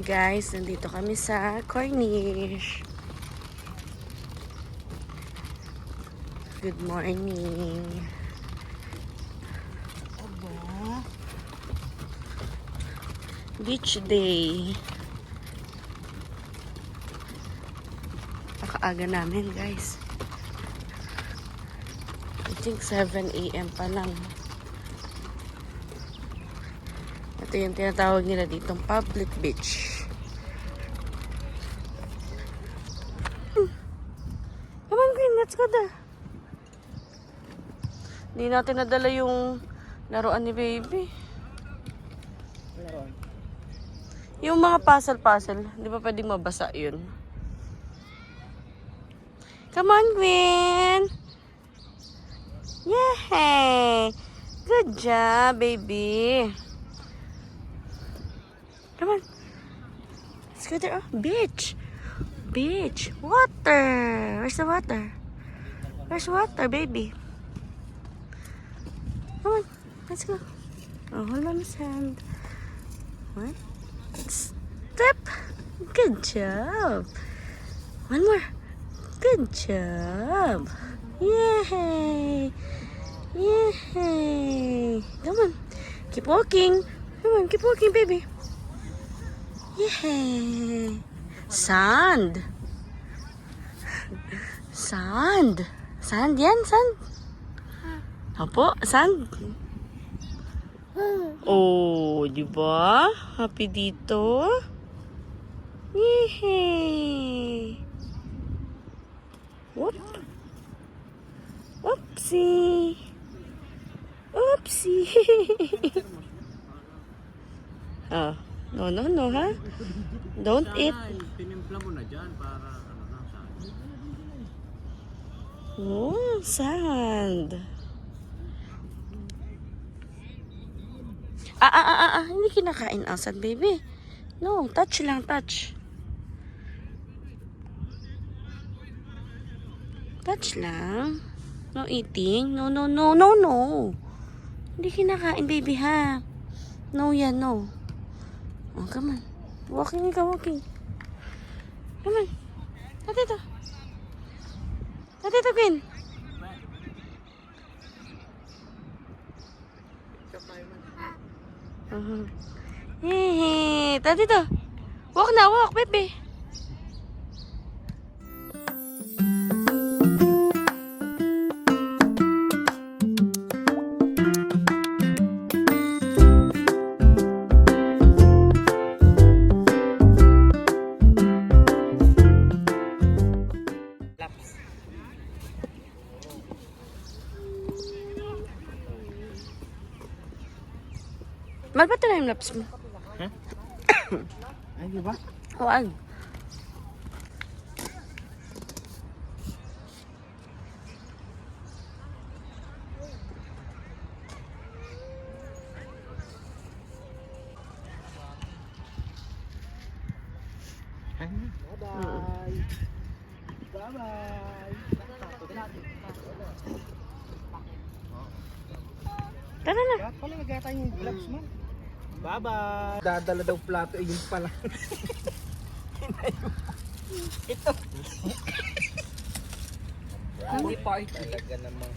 Guys, nandito kami sa Cornish. Good morning. Aba. Beach day. Pakaaga namin, guys. I think 7 AM pa lang. Ito yung tinatawag nila ditong public beach. Come on, Queen. Let's go there. Hindi natin nadala yung laruan ni baby. Laruan. Yung mga puzzle-puzzle. Di ba pwedeng mabasa yun? Come on, Queen. Yay! Good job, baby. Come on. Let's go there. Oh, beach. Beach. Water. Where's the water? Where's water, baby? Come on. Let's go. Oh, hold on his hand. One. Step. Good job. One more. Good job. Yay. Yay. Come on. Keep walking. Come on, keep walking, baby. Yay! Sand! Sand! Sand yan, sand! Opo, sand! Oh, di ba? Happy dito? Yay! Whoop! Oopsie! Oopsie! Oh. No, no, no, ha? Don't eat. Pinimpla mo na dyan para Oh, sand. Hindi kinakain ang sand, baby. No, touch lang, touch. Touch lang. No eating. No, no, no, no, no. Hindi kinakain, baby, ha? No yan, no. Oh, come on. Walking ka, walking. Come on. Natito. Natito, Queen. Hehe. Natito. Walk na, walk, baby. Malbato na yung laps mo. Huh? Ay, di ba? Huwag. Bye-bye. Bye-bye. Tara na. Dapat pala nagkata yung gloves mo. Bye-bye. Dadala daw plato. Eh, yun pala. Ito. Hindi part. Talaga namang.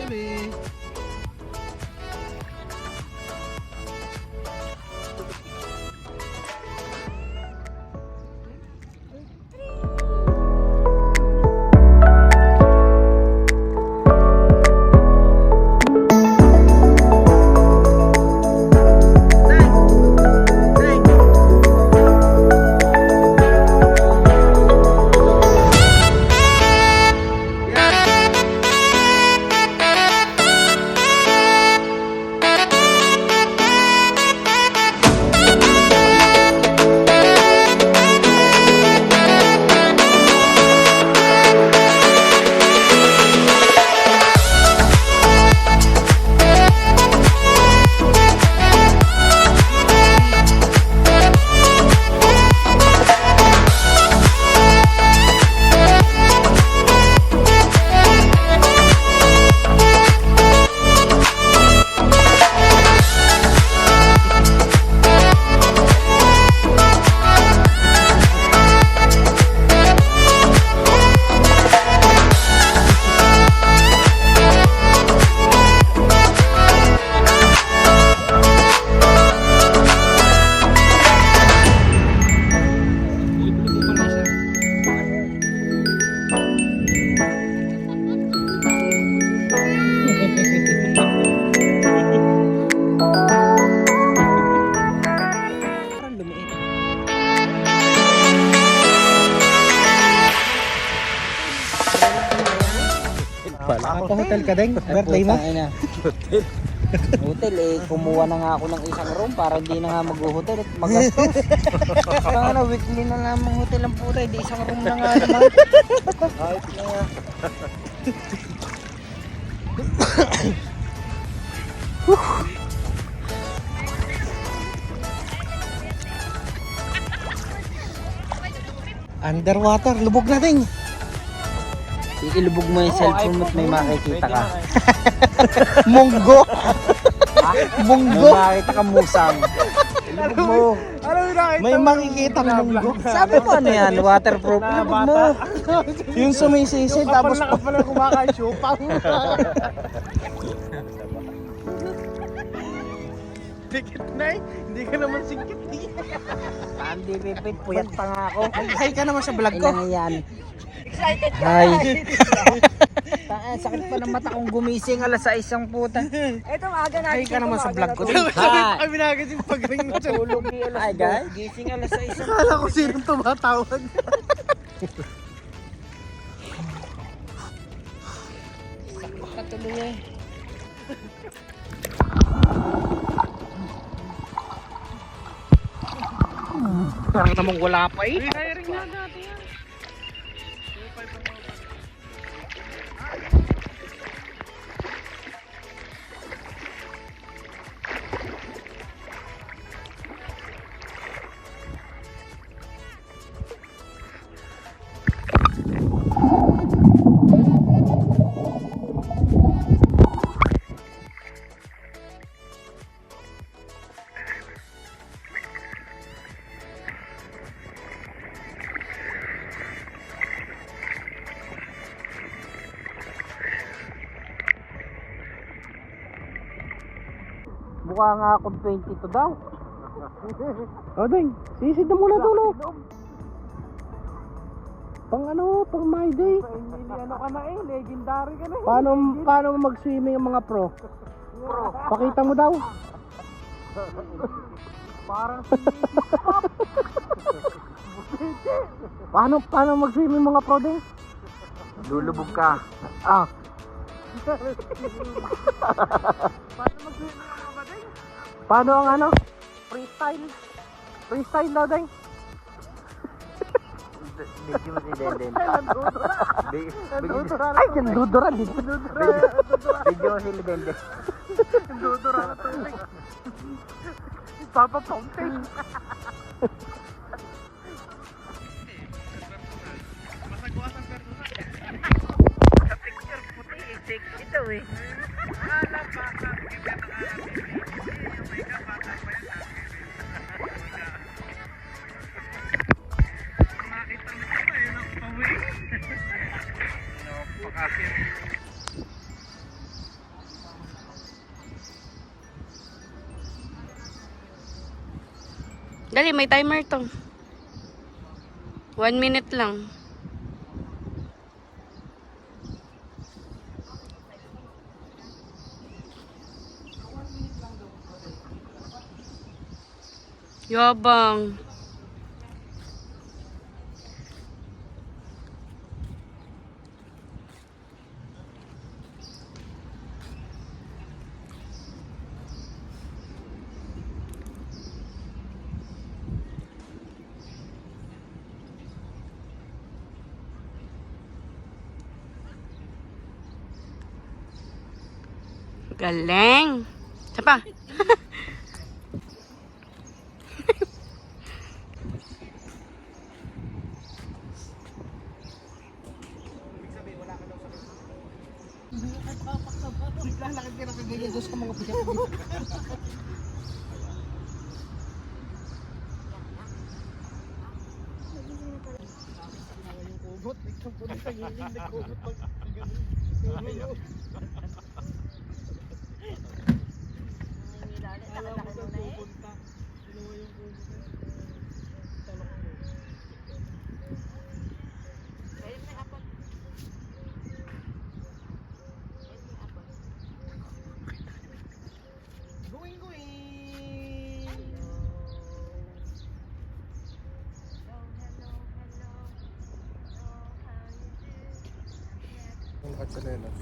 baby. Hotel ka din? Birthday mo? Hotel. Hotel eh, kumuha na nga ako ng isang room para hindi na nga mag-hotel at magastos. Kaya na, weekly na lamang hotel ang puta, hindi isang room na nga naman. Kahit na nga. Underwater, lubog na din. Ilubog mo yung cellphone mo at may makikita ka. Munggo. Munggo? May makikita ka musang. Ilubog mo. May makikita ng munggo. Sabi mo ano yan, waterproof. Ilubog mo. Yung sumisisi tapos pala kumakain syupang. Dikit na eh. Hindi ka naman singkit eh. Hindi repeat, puyat pa nga ako. Hi ka naman sa vlog ko. Ilan yan? Hi. Sakit pa ng mata kong gumising alas 6 ang puta. Ito maaga na. Hi ka naman sa vlog ko. Kami nagasin pag-ring mo sa ulo. Hi guys, gising alas 6 ang Akala ko sinong tumatawag. patuloy eh. Parang namang wala pa eh. Hiring na natin yan. Mukha nga akong 22 daw. O ding, sisid na muna doon oh. Pang ano, pang my day. Ano ka na eh, legendary ka na eh. Paano mag-swimming ang mga pro? Pakita mo daw. Parang Paano mag-swimming mga pro din? Lulubog ka. Ah, paano mag-swimming ang mga bading? paano ang ano? Freestyle. Freestyle daw ding. Video mo si Denden. Ay, kanduduran din. Video mo si Denden. Dudura na tubig. Papa Pumping. Masagwas ang persona. Sa picture puti, sexy ito eh. Akala baka, kita ng arabi. Oh my God, bata pa yan. Nakita mo siya, yun ang pawing. Napakakit. Dali, may timer to. 1 minute lang. Yabang. Galing. Isa pa. Lalakad ka na kagaya doon sa mga biyak. Yung kugot, ikaw po na sa gilid, nagkugot pag gano'n. Alam mo saan pupunta. Kinuha yung kugot. Talok ko. Going, going! Ang katsanelas.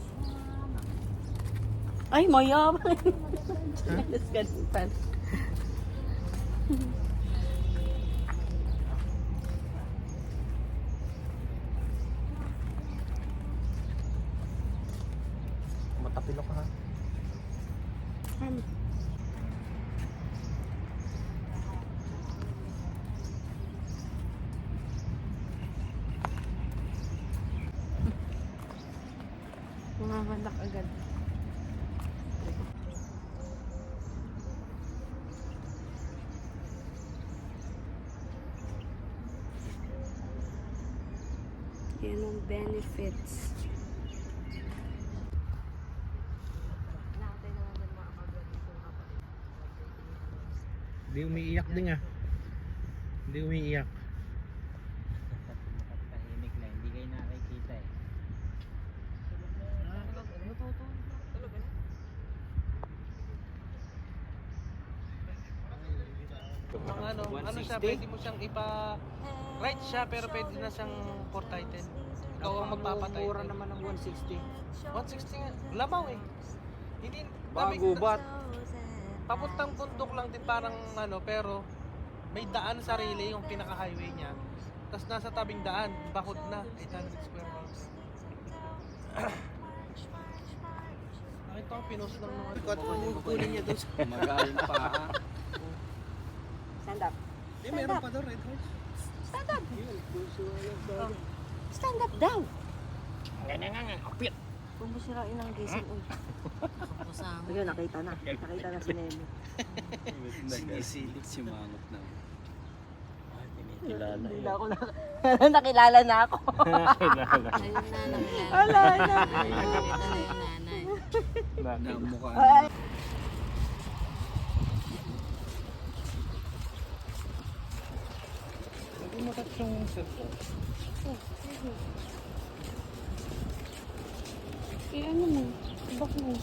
Ay, mayabang. Let's get it. Matapilo ka ha. Mga hanak agad. Yan ang benefits. Hindi umiiyak din ah. Hindi umiiyak. Tahimik na, hindi kayo nakikita eh. Ano siya, pwede mo siyang right siya pero pwede na siyang for title. Ikaw ang magpapatay. Mura naman ng 160. 160 nga, labaw eh. Hindi, Bago ba't? papuntang bundok lang din parang pero may daan sarili yung pinaka-highway niya. Tapos nasa tabing daan, bakod na, 800 square miles. Nakita ko pinost ng mga kunin niya doon sa Magaling pa ha. Stand up. Meron pa doon, Red Horse. Stand up. Stand up daw. Kung masirain ang gising. Ayun, nakita na. Nakita na si Nemo. Sinisilik si Mangot na. Ay, pinikilala Hindi na ako nakilala na ako. Ayun na, nakilala. Wala na. Ito na yung nanay. Na mukha Ay. Hindi makat yung cellphone. Ano mo? Bak mo.